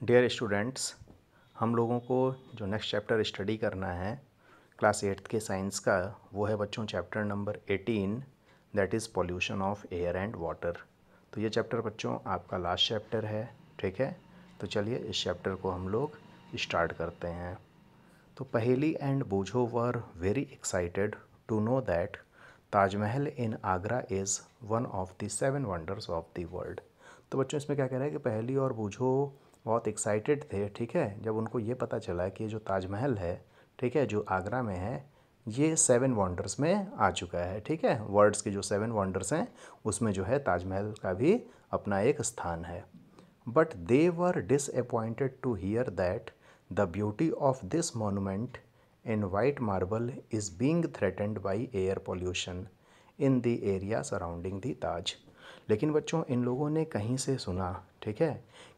Dear students, हम लोगों को जो नेक्स्ट चैप्टर स्टडी करना है क्लास 8th के साइंस का, वो है बच्चों chapter number 18, that is pollution of air and water. तो ये चैप्टर बच्चों आपका लास्ट चैप्टर है, ठीक है। तो चलिए इस चैप्टर को हम लोग स्टार्ट करते हैं। तो पहेली एंड बूझो were very excited to know that Taj Mahal in Agra is one of the 7 wonders of the world. तो बच्चों इसमें क्या कह रहा है कि पहेली और बूझो बहुत एक्साइटेड थे, ठीक है, जब उनको ये पता चला कि जो ताजमहल है, ठीक है, जो आगरा में है, ये 7 वंडर्स में आ चुका है, ठीक है। वर्ल्ड्स के जो 7 वंडर्स हैं उसमें जो है ताजमहल का भी अपना एक स्थान है। But they were disappointed to hear that the beauty of this monument in white marble is being threatened by air pollution in the area surrounding the ताज। लेकिन बच्चों इन लोगों ने कहीं से सुना, ठीक है,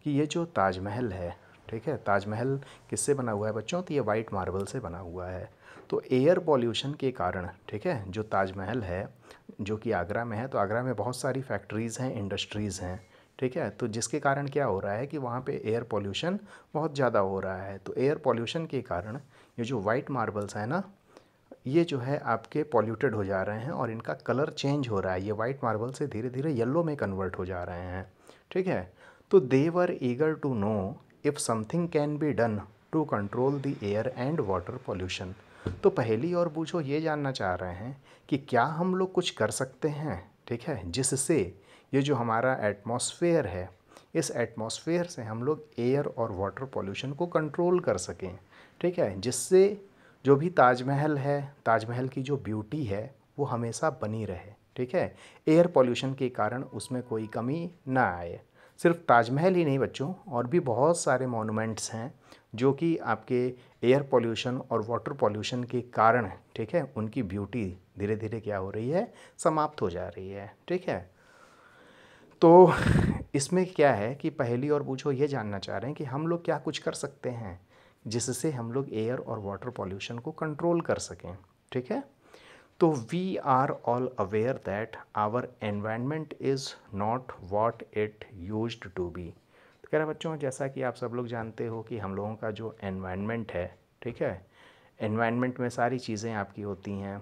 कि ये जो ताजमहल है, ठीक है, ताजमहल किससे बना हुआ है बच्चों? तो ये वाइट मार्बल से बना हुआ है। तो एयर पॉल्यूशन के कारण, ठीक है, जो ताजमहल है जो कि आगरा में है, तो आगरा में बहुत सारी फैक्ट्रीज़ हैं, इंडस्ट्रीज़ हैं, ठीक है। तो जिसके कारण क्या हो रहा है कि वहाँ पे एयर पॉल्यूशन बहुत ज़्यादा हो रहा है। तो एयर पॉल्यूशन के कारण ये जो वाइट मार्बल्स है ना, ये जो है आपके पॉल्यूटेड हो जा रहे हैं और इनका कलर चेंज हो रहा है। ये वाइट मार्बल से धीरे धीरे येलो में कन्वर्ट हो जा रहे हैं, ठीक है। तो they were eager to know if something can be done to control the air and water pollution. तो पहेली और बूझो ये जानना चाह रहे हैं कि क्या हम लोग कुछ कर सकते हैं, ठीक है, जिससे ये जो हमारा एटमॉस्फेयर है, इस एटमॉस्फेयर से हम लोग एयर और वाटर पॉल्यूशन को कंट्रोल कर सकें, ठीक है, जिससे जो भी ताजमहल है, ताजमहल की जो ब्यूटी है वो हमेशा बनी रहे, ठीक है। एयर पॉल्यूशन के कारण उसमें कोई कमी ना आए। सिर्फ ताजमहल ही नहीं बच्चों, और भी बहुत सारे मॉन्यूमेंट्स हैं जो कि आपके एयर पॉल्यूशन और वाटर पॉल्यूशन के कारण, ठीक है, उनकी ब्यूटी धीरे धीरे क्या हो रही है, समाप्त हो जा रही है, ठीक है। तो इसमें क्या है कि पहेली और बूझो ये जानना चाह रहे हैं कि हम लोग क्या कुछ कर सकते हैं जिससे हम लोग एयर और वाटर पॉल्यूशन को कंट्रोल कर सकें, ठीक है। तो we are all aware that our environment is not what it used to be. तो कह रहे बच्चों, जैसा कि आप सब लोग जानते हो कि हम लोगों का जो एनवायरनमेंट है, ठीक है, एनवायरनमेंट में सारी चीज़ें आपकी होती हैं,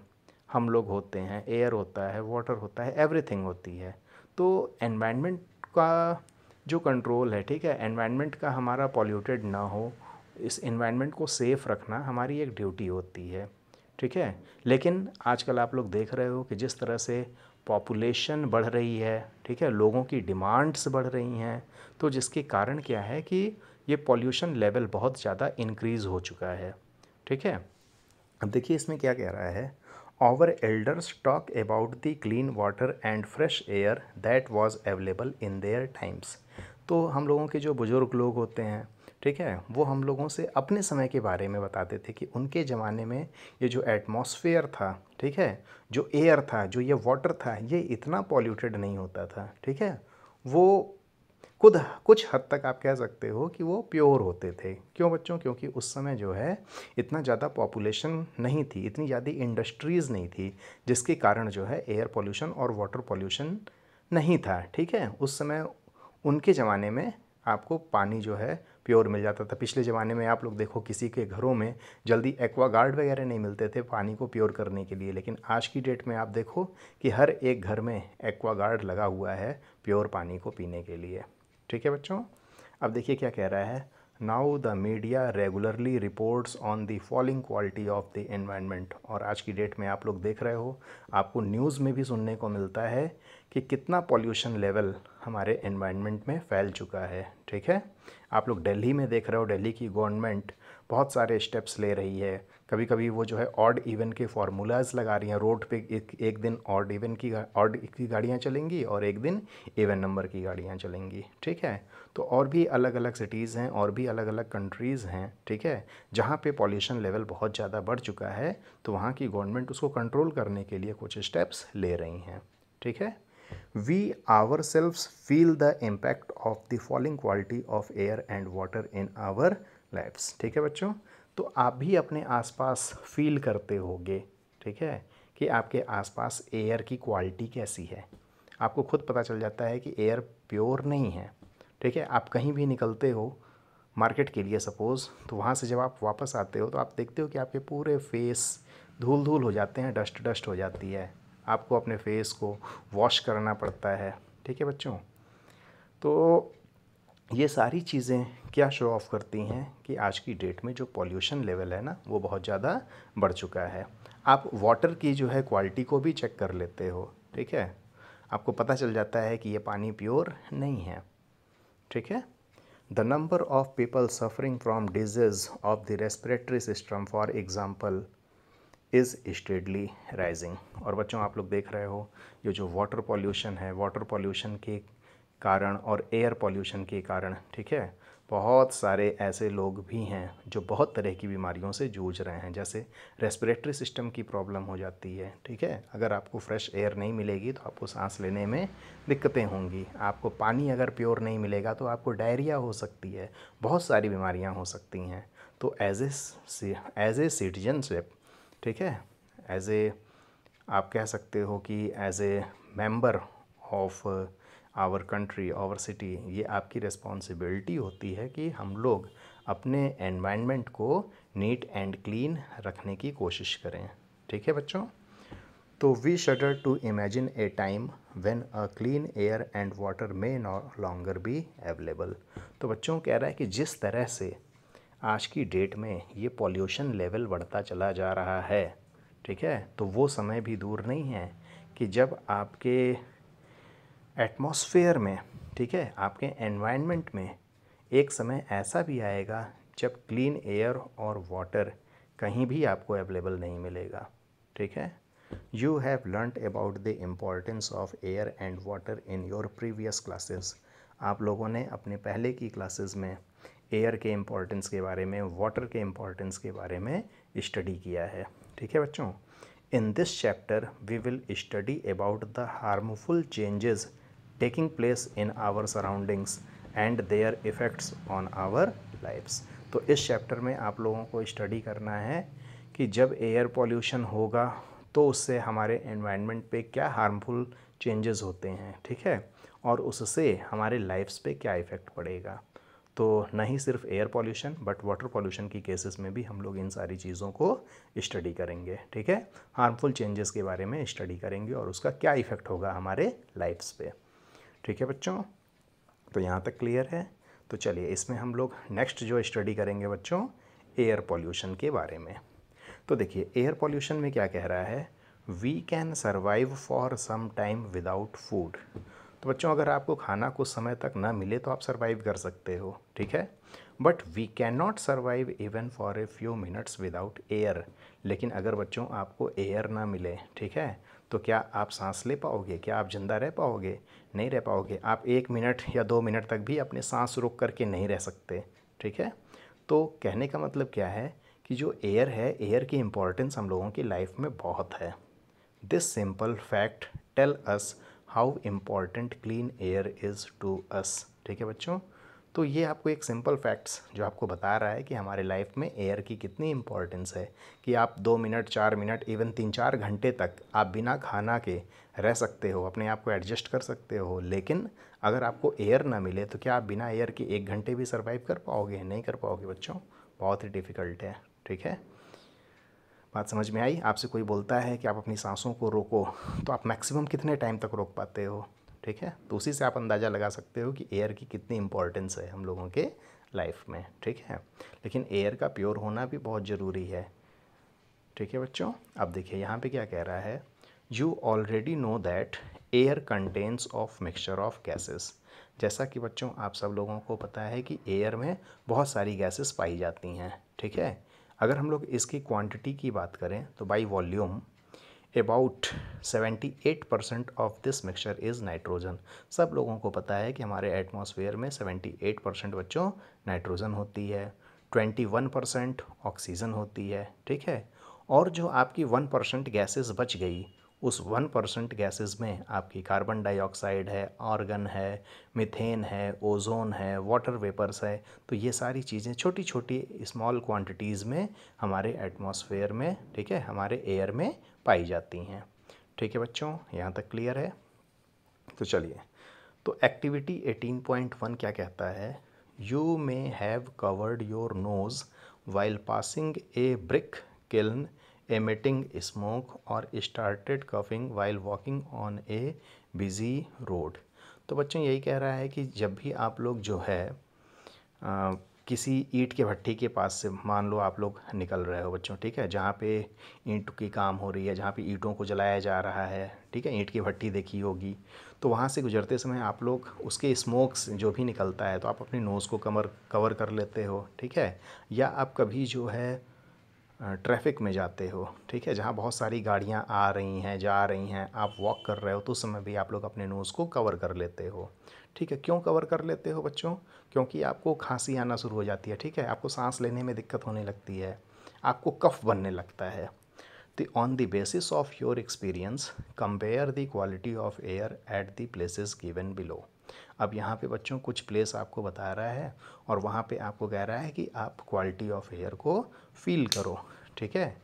हम लोग होते हैं, एयर होता है, वाटर होता है, एवरीथिंग होती है। तो एनवायरनमेंट का जो कंट्रोल है, ठीक है, एनवायरनमेंट का हमारा पॉल्यूटेड ना हो, इस एनवायरनमेंट को सेफ़ रखना हमारी एक ड्यूटी होती है, ठीक है। लेकिन आजकल आप लोग देख रहे हो कि जिस तरह से पॉपुलेशन बढ़ रही है, ठीक है, लोगों की डिमांड्स बढ़ रही हैं, तो जिसके कारण क्या है कि ये पॉल्यूशन लेवल बहुत ज़्यादा इंक्रीज़ हो चुका है, ठीक है। अब देखिए इसमें क्या कह रहा है, our elders talk about the clean water and fresh air that was available in their times. तो हम लोगों के जो बुज़ुर्ग लोग होते हैं, ठीक है, वो हम लोगों से अपने समय के बारे में बताते थे कि उनके ज़माने में ये जो एटमॉस्फेयर था, ठीक है, जो एयर था, जो ये वाटर था, ये इतना पॉल्यूटेड नहीं होता था, ठीक है। वो खुद कुछ हद तक आप कह सकते हो कि वो प्योर होते थे। क्यों बच्चों? क्योंकि उस समय जो है इतना ज़्यादा पॉपुलेशन नहीं थी, इतनी ज़्यादा इंडस्ट्रीज़ नहीं थी, जिसके कारण जो है एयर पॉल्यूशन और वाटर पॉल्यूशन नहीं था, ठीक है। उस समय उनके ज़माने में आपको पानी जो है प्योर मिल जाता था। पिछले ज़माने में आप लोग देखो किसी के घरों में जल्दी एक्वागार्ड वगैरह नहीं मिलते थे पानी को प्योर करने के लिए, लेकिन आज की डेट में आप देखो कि हर एक घर में एक्वागार्ड लगा हुआ है प्योर पानी को पीने के लिए, ठीक है बच्चों। अब देखिए क्या कह रहा है, now the media regularly reports on the falling quality of the environment. और आज की डेट में आप लोग देख रहे हो, आपको न्यूज़ में भी सुनने को मिलता है कि कितना पॉल्यूशन लेवल हमारे एनवायरनमेंट में फैल चुका है, ठीक है। आप लोग दिल्ली में देख रहे हो, दिल्ली की गवर्नमेंट बहुत सारे स्टेप्स ले रही है। कभी कभी वो जो है ऑड इवन के फार्मूलाज लगा रही हैं रोड पे, एक दिन ऑड की गाड़ियाँ चलेंगी और एक दिन इवन नंबर की गाड़ियाँ चलेंगी, ठीक है। तो और भी अलग अलग सिटीज़ हैं और भी अलग अलग कंट्रीज़ हैं, ठीक है, जहाँ पे पॉल्यूशन लेवल बहुत ज़्यादा बढ़ चुका है, तो वहाँ की गवर्नमेंट उसको कंट्रोल करने के लिए कुछ स्टेप्स ले रही हैं, ठीक है। We ourselves feel the impact of the falling quality of air and water in our lives। ठीक है बच्चों, तो आप भी अपने आसपास फील करते होगे, ठीक है, कि आपके आसपास एयर की क्वालिटी कैसी है। आपको खुद पता चल जाता है कि एयर प्योर नहीं है, ठीक है। आप कहीं भी निकलते हो मार्केट के लिए सपोज़, तो वहाँ से जब आप वापस आते हो तो आप देखते हो कि आपके पूरे फेस धूल धूल हो जाते हैं, डस्ट डस्ट हो जाती है, आपको अपने फेस को वॉश करना पड़ता है। ठीक है बच्चों, तो ये सारी चीज़ें क्या शो ऑफ़ करती हैं कि आज की डेट में जो पॉल्यूशन लेवल है ना वो बहुत ज़्यादा बढ़ चुका है। आप वाटर की जो है क्वालिटी को भी चेक कर लेते हो, ठीक है, आपको पता चल जाता है कि ये पानी प्योर नहीं है। ठीक है, the number of people suffering from disease of the respiratory system for example is steadily rising. और बच्चों आप लोग देख रहे हो ये जो वाटर पॉल्यूशन है, वाटर पॉल्यूशन के कारण और एयर पॉल्यूशन के कारण, ठीक है, बहुत सारे ऐसे लोग भी हैं जो बहुत तरह की बीमारियों से जूझ रहे हैं, जैसे रेस्पिरेटरी सिस्टम की प्रॉब्लम हो जाती है। ठीक है, अगर आपको फ्रेश एयर नहीं मिलेगी तो आपको सांस लेने में दिक्कतें होंगी, आपको पानी अगर प्योर नहीं मिलेगा तो आपको डायरिया हो सकती है, बहुत सारी बीमारियां हो सकती हैं। तो एज ए सिटीजनशिप, ठीक है, एज ए आप कह सकते हो कि as a member of our country, our city, ये आपकी रिस्पॉन्सिबिलिटी होती है कि हम लोग अपने एनवायरनमेंट को नीट एंड क्लीन रखने की कोशिश करें। ठीक है बच्चों, तो we shudder to imagine a time when a clean air and water may no longer be available. तो बच्चों कह रहा है कि जिस तरह से आज की डेट में ये पॉल्यूशन लेवल बढ़ता चला जा रहा है, ठीक है, तो वो समय भी दूर नहीं है कि जब आपके एटमॉस्फेयर में, ठीक है, आपके एनवायरनमेंट में एक समय ऐसा भी आएगा जब क्लीन एयर और वाटर कहीं भी आपको अवेलेबल नहीं मिलेगा। ठीक है, you have learned about the importance of air and water in your previous classes. आप लोगों ने अपने पहले की क्लासेस में एयर के इम्पोर्टेंस के बारे में, वाटर के इम्पोर्टेंस के बारे में स्टडी किया है। ठीक है बच्चों, in this chapter we will study about the harmful changes taking place in our surroundings and their effects on our lives। तो इस चैप्टर में आप लोगों को स्टडी करना है कि जब एयर पॉल्यूशन होगा तो उससे हमारे एनवायरनमेंट पे क्या हार्मफुल चेंजेस होते हैं, ठीक है, और उससे हमारे लाइफ्स पे क्या इफ़ेक्ट पड़ेगा। तो नहीं सिर्फ air pollution but water pollution की केसेस में भी हम लोग इन सारी चीज़ों को स्टडी करेंगे। ठीक है, हार्मफुल चेंजेस के बारे में स्टडी करेंगे और उसका क्या इफ़ेक्ट होगा हमारे लाइफ्स पे। ठीक है बच्चों, तो यहाँ तक क्लियर है। तो चलिए इसमें हम लोग नेक्स्ट जो स्टडी करेंगे बच्चों, एयर पॉल्यूशन के बारे में। तो देखिए एयर पॉल्यूशन में क्या कह रहा है, we can survive for some time without food. तो बच्चों अगर आपको खाना कुछ समय तक ना मिले तो आप सर्वाइव कर सकते हो, ठीक है, but we can not survive even for a few minutes without air. लेकिन अगर बच्चों आपको एयर ना मिले, ठीक है, तो क्या आप सांस ले पाओगे, क्या आप ज़िंदा रह पाओगे? नहीं रह पाओगे। आप 1 मिनट या 2 मिनट तक भी अपने सांस रोक करके नहीं रह सकते। ठीक है, तो कहने का मतलब क्या है कि जो एयर है, एयर की इम्पोर्टेंस हम लोगों की लाइफ में बहुत है। This simple fact tell us how important clean air is to us. ठीक है बच्चों, तो ये आपको एक सिंपल फैक्ट्स जो आपको बता रहा है कि हमारे लाइफ में एयर की कितनी इम्पोर्टेंस है, कि आप 2 मिनट 4 मिनट इवन 3-4 घंटे तक आप बिना खाना के रह सकते हो, अपने आप को एडजस्ट कर सकते हो। लेकिन अगर आपको एयर ना मिले तो क्या आप बिना एयर के 1 घंटे भी सर्वाइव कर पाओगे? नहीं कर पाओगे बच्चों, बहुत ही डिफ़िकल्ट है। ठीक है, बात समझ में आई? आपसे कोई बोलता है कि आप अपनी सांसों को रोको, तो आप मैक्सिमम कितने टाइम तक रोक पाते हो? ठीक है, तो उसी से आप अंदाज़ा लगा सकते हो कि एयर की कितनी इम्पोर्टेंस है हम लोगों के लाइफ में। ठीक है, लेकिन एयर का प्योर होना भी बहुत ज़रूरी है। ठीक है बच्चों, अब देखिए यहाँ पे क्या कह रहा है, you already know that air contains of mixture of gases. जैसा कि बच्चों आप सब लोगों को पता है कि एयर में बहुत सारी गैसेस पाई जाती हैं। ठीक है, अगर हम लोग इसकी क्वांटिटी की बात करें तो by volume about 78% of this mixture is nitrogen. सब लोगों को पता है कि हमारे एटमॉस्फेयर में 78% बच्चों नाइट्रोजन होती है, 21% ऑक्सीजन होती है। ठीक है, और जो आपकी 1% गैसेस बच गई, उस 1% गैसेस में आपकी कार्बन डाइऑक्साइड है, आर्गन है, मीथेन है, ओजोन है, वाटर वेपर्स है। तो ये सारी चीज़ें छोटी छोटी स्मॉल क्वांटिटीज़ में हमारे एटमॉस्फेयर में, ठीक है, हमारे एयर में पाई जाती हैं। ठीक है बच्चों, यहाँ तक क्लियर है? तो चलिए, तो एक्टिविटी 18.1 क्या कहता है, You may have covered your nose while passing a brick kiln emitting smoke or started coughing while walking on a busy road। तो बच्चों यही कह रहा है कि जब भी आप लोग जो है किसी ईंट के भट्ठी के पास से मान लो आप लोग निकल रहे हो बच्चों, ठीक है, जहाँ पे ईंट की काम हो रही है, जहाँ पे ईंटों को जलाया जा रहा है, ठीक है, ईंट की भट्ठी देखी होगी, तो वहाँ से गुजरते समय आप लोग उसके स्मोक्स जो भी निकलता है तो आप अपने नोज़ को कवर कर लेते हो, ठीक है। या आप कभी जो है ट्रैफिक में जाते हो, ठीक है, जहाँ बहुत सारी गाड़ियाँ आ रही हैं जा रही हैं, आप वॉक कर रहे हो तो उस समय भी आप लोग अपने नोज़ को कवर कर लेते हो, ठीक है। क्यों कवर कर लेते हो बच्चों? क्योंकि आपको खांसी आना शुरू हो जाती है, ठीक है, आपको सांस लेने में दिक्कत होने लगती है, आपको कफ बनने लगता है। तो on the basis of your experience compare the quality of air at the places given below. अब यहाँ पे बच्चों कुछ प्लेस आपको बता रहा है और वहाँ पे आपको कह रहा है कि आप क्वालिटी ऑफ एयर को फील करो, ठीक है।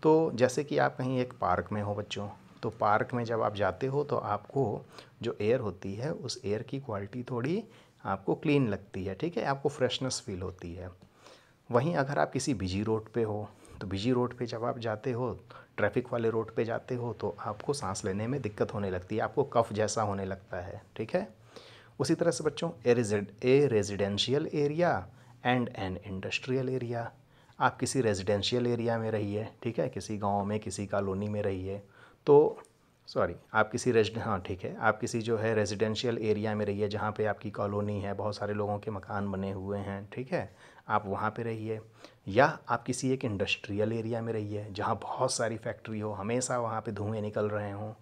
तो जैसे कि आप कहीं एक पार्क में हो बच्चों, तो पार्क में जब आप जाते हो तो आपको जो एयर होती है उस एयर की क्वालिटी थोड़ी आपको क्लीन लगती है, ठीक है, आपको फ्रेशनेस फील होती है। वहीं अगर आप किसी बिजी रोड पे हो तो बिजी रोड पे जब आप जाते हो, ट्रैफिक वाले रोड पे जाते हो, तो आपको सांस लेने में दिक्कत होने लगती है, आपको कफ जैसा होने लगता है, ठीक है। उसी तरह से बच्चों a residential area and an industrial area. आप किसी रेजिडेंशियल एरिया में रहिए, ठीक है, किसी गांव में किसी कॉलोनी में रहिए, तो सॉरी आप किसी हाँ ठीक है, आप किसी जो है रेजिडेंशियल एरिया में रहिए जहाँ पे आपकी कॉलोनी है, बहुत सारे लोगों के मकान बने हुए हैं, ठीक है, आप वहाँ पे रहिए। या आप किसी एक इंडस्ट्रियल एरिया में रहिए जहाँ बहुत सारी फैक्ट्री हो, हमेशा वहाँ पे धुएँ निकल रहे हों,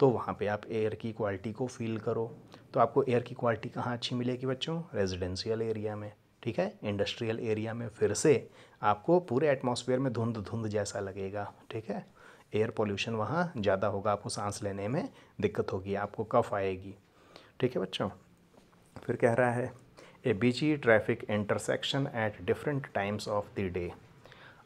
तो वहाँ पे आप एयर की क्वालिटी को फील करो। तो आपको एयर की क्वालिटी कहाँ अच्छी मिलेगी बच्चों? रेजिडेंशियल एरिया में, ठीक है। इंडस्ट्रियल एरिया में फिर से आपको पूरे एटमॉस्फेयर में धुंध धुंध जैसा लगेगा, ठीक है, एयर पोल्यूशन वहाँ ज़्यादा होगा, आपको सांस लेने में दिक्कत होगी, आपको कफ आएगी, ठीक है बच्चों। फिर कह रहा है a busy traffic intersection at different times of the day.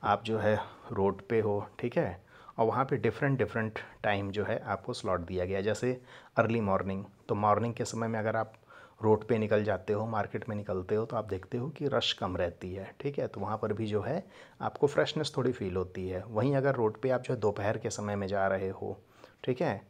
आप जो है रोड पे हो, ठीक है, और वहाँ पे डिफरेंट डिफरेंट टाइम जो है आपको स्लॉट दिया गया है। जैसे अर्ली मॉर्निंग, तो मॉर्निंग के समय में अगर आप रोड पे निकल जाते हो, मार्केट में निकलते हो, तो आप देखते हो कि रश कम रहती है, ठीक है, तो वहाँ पर भी जो है आपको फ्रेशनेस थोड़ी फील होती है। वहीं अगर रोड पे आप जो है दोपहर के समय में जा रहे हो, ठीक है,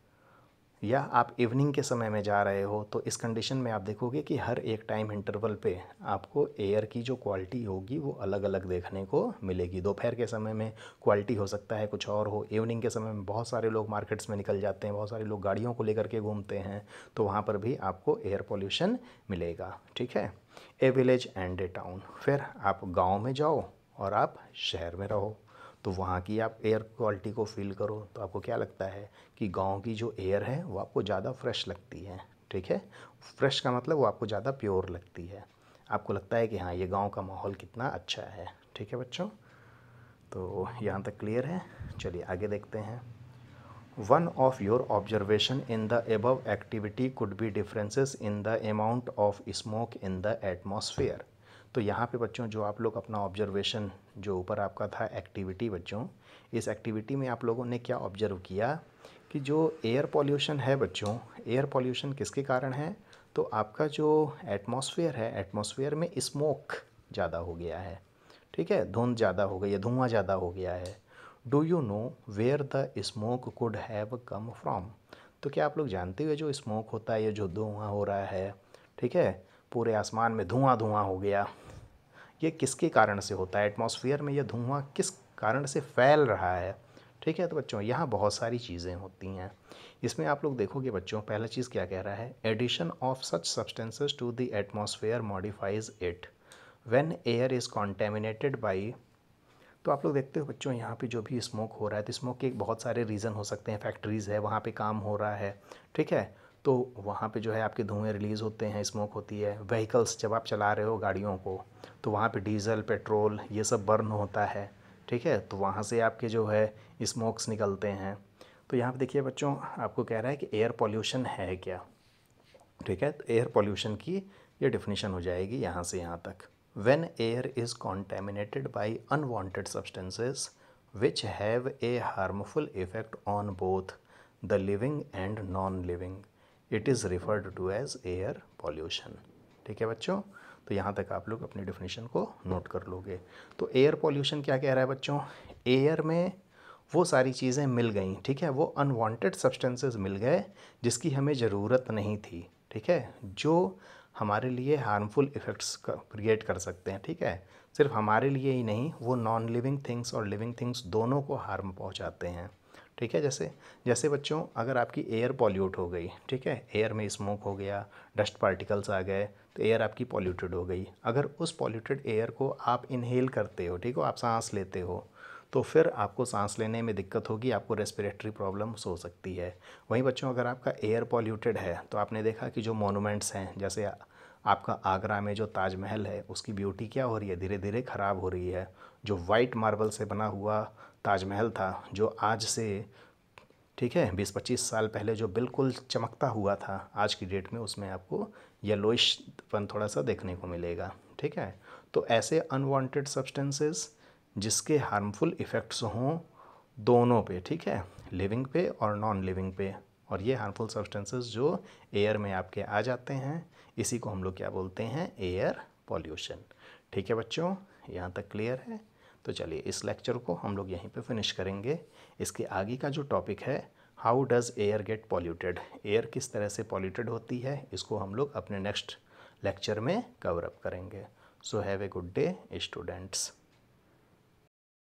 या आप इवनिंग के समय में जा रहे हो, तो इस कंडीशन में आप देखोगे कि हर एक टाइम इंटरवल पे आपको एयर की जो क्वालिटी होगी वो अलग अलग देखने को मिलेगी। दोपहर के समय में क्वालिटी हो सकता है कुछ और हो, इवनिंग के समय में बहुत सारे लोग मार्केट्स में निकल जाते हैं, बहुत सारे लोग गाड़ियों को लेकर के घूमते हैं, तो वहाँ पर भी आपको एयर पोल्यूशन मिलेगा, ठीक है। ए विलेज एंड ए टाउन, फिर आप गाँव में जाओ और आप शहर में रहो, तो वहाँ की आप एयर क्वालिटी को फील करो, तो आपको क्या लगता है कि गांव की जो एयर है वो आपको ज़्यादा फ्रेश लगती है, ठीक है। फ्रेश का मतलब वो आपको ज़्यादा प्योर लगती है, आपको लगता है कि हाँ ये गांव का माहौल कितना अच्छा है, ठीक है बच्चों। तो यहाँ तक क्लियर है। चलिए आगे देखते हैं। One of your observation in the above activity could be differences in the amount of smoke in the atmosphere. तो यहाँ पे बच्चों जो आप लोग अपना ऑब्जर्वेशन जो ऊपर आपका था एक्टिविटी बच्चों, इस एक्टिविटी में आप लोगों ने क्या ऑब्जर्व किया कि जो एयर पॉल्यूशन है बच्चों, एयर पॉल्यूशन किसके कारण है? तो आपका जो एटमॉस्फेयर है, एटमॉस्फेयर में स्मोक ज़्यादा हो गया है, ठीक है, धुंध ज़्यादा हो गई है, धुआं ज़्यादा हो गया है। Do you know where the smoke could have come from. तो क्या आप लोग जानते हो जो स्मोक होता है, ये जो धुआं हो रहा है, ठीक है, पूरे आसमान में धुआं धुआं हो गया, ये किसके कारण से होता है? एटमॉस्फेयर में ये धुआं किस कारण से फैल रहा है, ठीक है। तो बच्चों यहाँ बहुत सारी चीज़ें होती हैं, इसमें आप लोग देखोगे बच्चों, पहला चीज़ क्या कह रहा है, addition of such substances to the atmosphere modifies it when air is contaminated by. तो आप लोग देखते हो बच्चों यहाँ पे जो भी स्मोक हो रहा है, तो स्मोक के बहुत सारे रीज़न हो सकते हैं, फैक्ट्रीज़ है वहाँ पे काम हो रहा है, ठीक है, तो वहाँ पे जो है आपके धुएँ रिलीज़ होते हैं, स्मोक होती है। व्हीकल्स जब आप चला रहे हो गाड़ियों को, तो वहाँ पे डीजल पेट्रोल ये सब बर्न होता है, ठीक है, तो वहाँ से आपके जो है स्मोक्स निकलते हैं। तो यहाँ पे देखिए बच्चों आपको कह रहा है कि एयर पॉल्यूशन है क्या, ठीक है, तो एयर पॉल्यूशन की ये डिफिनीशन हो जाएगी यहाँ से यहाँ तक। When air is contaminated by unwanted substances which have a harmful effect on both the living and non living, it is referred to as air pollution, ठीक है बच्चों। तो यहाँ तक आप लोग अपनी डेफिनेशन को नोट कर लोगे। तो एयर पॉल्यूशन क्या कह रहा है बच्चों, एयर में वो सारी चीज़ें मिल गई, ठीक है, वो अनवांटेड सब्सटेंसेस मिल गए जिसकी हमें ज़रूरत नहीं थी, ठीक है, जो हमारे लिए हार्मफुल इफ़ेक्ट्स क्रिएट कर सकते हैं, ठीक है, सिर्फ हमारे लिए ही नहीं, वो नॉन लिविंग थिंग्स और लिविंग थिंग्स दोनों को हार्म पहुंचाते हैं, ठीक है। जैसे जैसे बच्चों अगर आपकी एयर पॉल्यूट हो गई, ठीक है, एयर में स्मोक हो गया, डस्ट पार्टिकल्स आ गए, तो एयर आपकी पॉल्यूटेड हो गई। अगर उस पॉल्यूटेड एयर को आप इनहेल करते हो, ठीक हो, आप सांस लेते हो, तो फिर आपको सांस लेने में दिक्कत होगी, आपको रेस्पिरेटरी प्रॉब्लम्स हो सकती है। वहीं बच्चों अगर आपका एयर पॉल्यूटेड है तो आपने देखा कि जो मोनूमेंट्स हैं, जैसे आपका आगरा में जो ताजमहल है, उसकी ब्यूटी क्या हो रही है, धीरे धीरे ख़राब हो रही है। जो वाइट मार्बल से बना हुआ ताजमहल था, जो आज से, ठीक है, 20-25 साल पहले जो बिल्कुल चमकता हुआ था, आज की डेट में उसमें आपको येलोइशपन थोड़ा सा देखने को मिलेगा, ठीक है। तो ऐसे अनवांटेड सब्सटेंसेस जिसके हार्मफुल इफ़ेक्ट्स हों दोनों पे, ठीक है, लिविंग पे और नॉन लिविंग पे, और ये हार्मफुल सब्सटेंसेस जो एयर में आपके आ जाते हैं, इसी को हम लोग क्या बोलते हैं, एयर पॉल्यूशन। ठीक है बच्चों, यहाँ तक क्लियर है। तो चलिए इस लेक्चर को हम लोग यहीं पे फिनिश करेंगे। इसके आगे का जो टॉपिक है, how does air get polluted, air किस तरह से पॉल्यूटेड होती है, इसको हम लोग अपने नेक्स्ट लेक्चर में कवर अप करेंगे। So have a good day students.